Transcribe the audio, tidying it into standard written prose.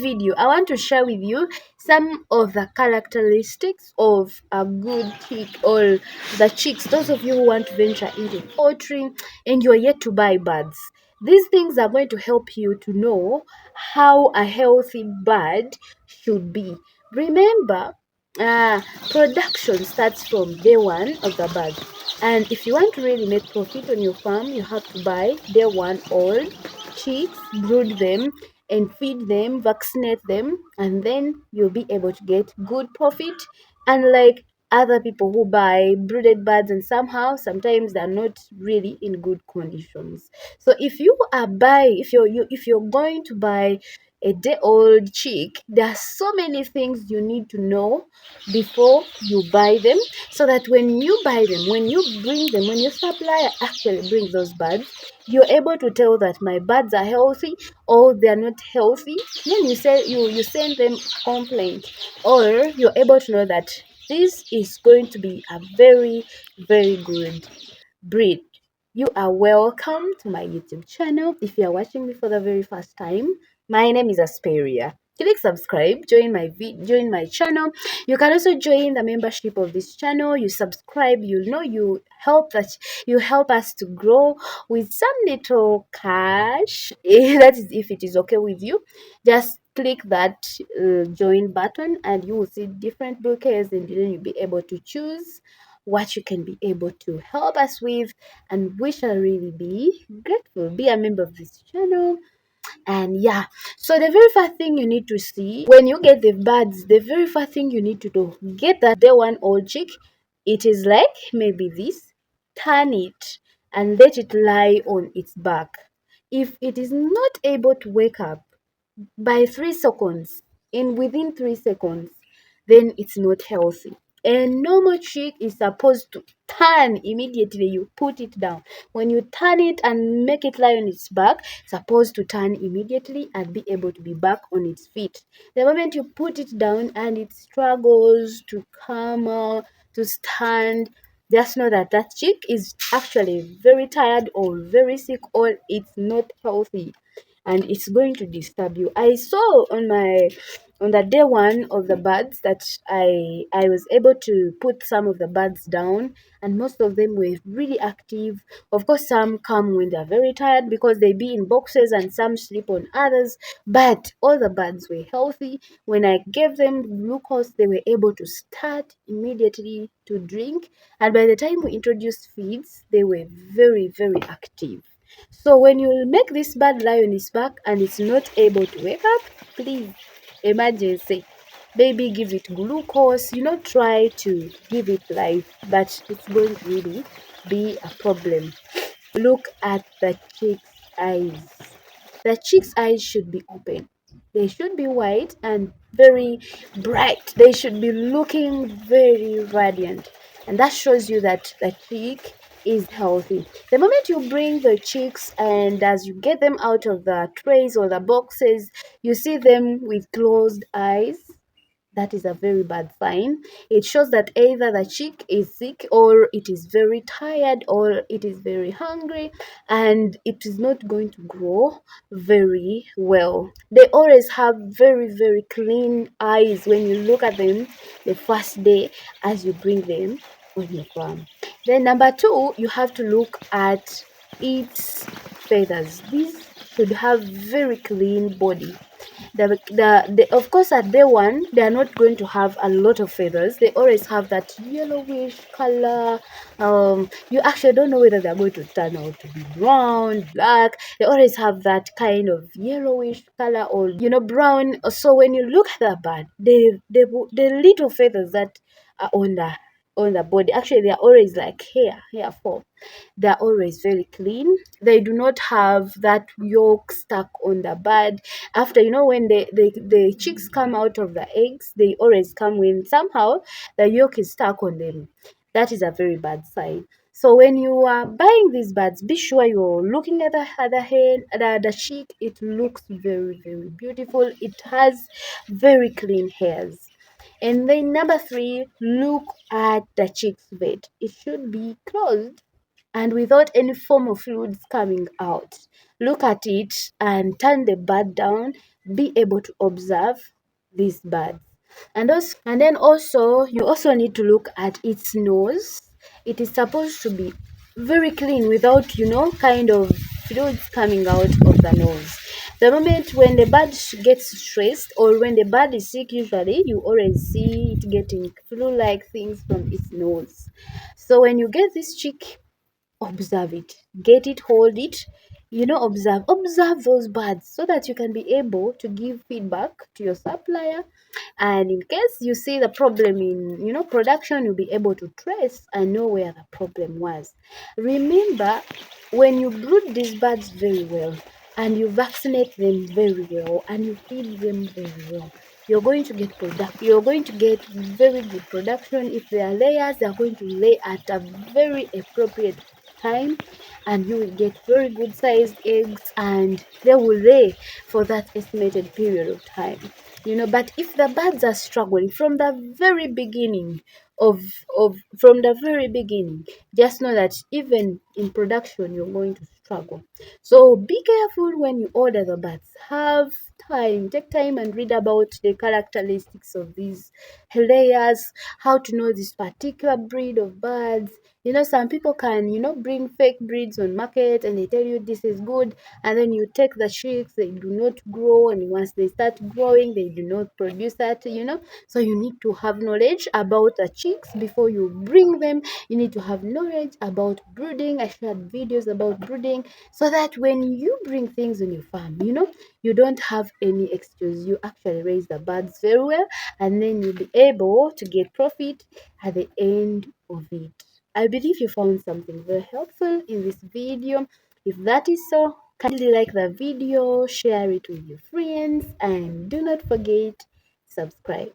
video, I want to share with you some of the characteristics of a good chick, or the chicks, those of you who want to venture into poultry and you're yet to buy birds. These things are going to help you to know how a healthy bird should be. Remember, production starts from day one of the bird. And if you want to really make profit on your farm, you have to buy day one old chicks, brood them, and feed them, vaccinate them, and then you'll be able to get good profit. Unlike other people who buy brooded birds and somehow sometimes they're not really in good conditions. So if you're going to buy a day old chick, there are so many things you need to know before you buy them, so that when you buy them, when you bring them, when your supplier actually brings those birds, you're able to tell that my birds are healthy or they're not healthy. Then you send them a complaint, or you're able to know that this is going to be a very, very good breed. You are welcome to my YouTube channel. If you are watching me for the very first time, my name is Asperia. Click subscribe, join my channel. You can also join the membership of this channel. You subscribe, you help us to grow with some little cash. That is if it is okay with you. Just click that join button and you will see different bouquets, and then you'll be able to choose what you can be able to help us with, and we shall really be grateful. Be a member of this channel. And yeah, so the very first thing you need to see when you get the birds, the very first thing you need to do, get that day one old chick. It is like maybe this, turn it and let it lie on its back. If it is not able to wake up by 3 seconds, within 3 seconds, then it's not healthy. A normal chick is supposed to turn immediately. You put it down. When you turn it and make it lie on its back, it's supposed to turn immediately and be able to be back on its feet. The moment you put it down and it struggles to come out, to stand, just know that that chick is actually very tired or very sick, or it's not healthy, and it's going to disturb you. I saw on the day one of the birds that I was able to put some of the birds down, and most of them were really active. Of course, some come when they're very tired because they be in boxes, and some sleep on others, but all the birds were healthy. When I gave them glucose, they were able to start immediately to drink, and by the time we introduced feeds, they were very, very active. So when you make this bird lie on its back and it's not able to wake up, please, emergency. Baby, give it glucose. Try to give it life, but it's going to really be a problem. Look at the chick's eyes. The chick's eyes should be open. They should be white and very bright. They should be looking very radiant. And that shows you that the chick is healthy. The moment you bring the chicks and as you get them out of the trays or the boxes, you see them with closed eyes, that is a very bad sign. It shows that either the chick is sick, or it is very tired, or it is very hungry, and it is not going to grow very well. They always have very, very clean eyes when you look at them the first day as you bring them on your farm. Then number two, you have to look at its feathers. These should have very clean body. Of course, at day one, they are not going to have a lot of feathers. They always have that yellowish color. You actually don't know whether they're going to turn out to be brown, black. They always have that kind of yellowish color, or brown. So when you look at the bird, the little feathers that are on the body, actually they are always like hair form. They are always very clean. They do not have that yolk stuck on the bird. After, when the chicks come out of the eggs, they always come when somehow the yolk is stuck on them. That is a very bad sign. So when you are buying these birds, be sure you're looking at the head, the chick. It looks very, very beautiful. It has very clean hairs. And then number three, look at the chick's weight. It should be closed and without any form of fluids coming out. Look at it and turn the bird down. be able to observe these birds. And then also you also need to look at its nose. It is supposed to be very clean without, kind of fluids coming out of the nose. The moment when the bird gets stressed or when the bird is sick, usually you always see it getting flu-like things from its nose. So when you get this chick, observe it, get it, hold it, observe those birds so that you can be able to give feedback to your supplier. And in case you see the problem in, production, you'll be able to trace and know where the problem was. Remember, when you brood these birds very well and you vaccinate them very well and you feed them very well, you're going to get very good production. If they are layers, they're going to lay at a very appropriate time, and you will get very good sized eggs, and they will lay for that estimated period of time. But if the birds are struggling from the very beginning from the very beginning, just know that even in production you're going to struggle. So be careful when you order the birds. Take time and read about the characteristics of these layers, how to know this particular breed of birds. Some people can, bring fake breeds on market and they tell you this is good, and then you take the chicks, they do not grow, and once they start growing, they do not produce that. So you need to have knowledge about the chicks before you bring them. You need to have knowledge about brooding. I shared videos about brooding so that when you bring things on your farm, you don't have any excuse. You actually raise the birds very well, and then you'll be able to get profit at the end of it. I believe you found something very helpful in this video. If that is so, kindly like the video, share it with your friends, and do not forget subscribe.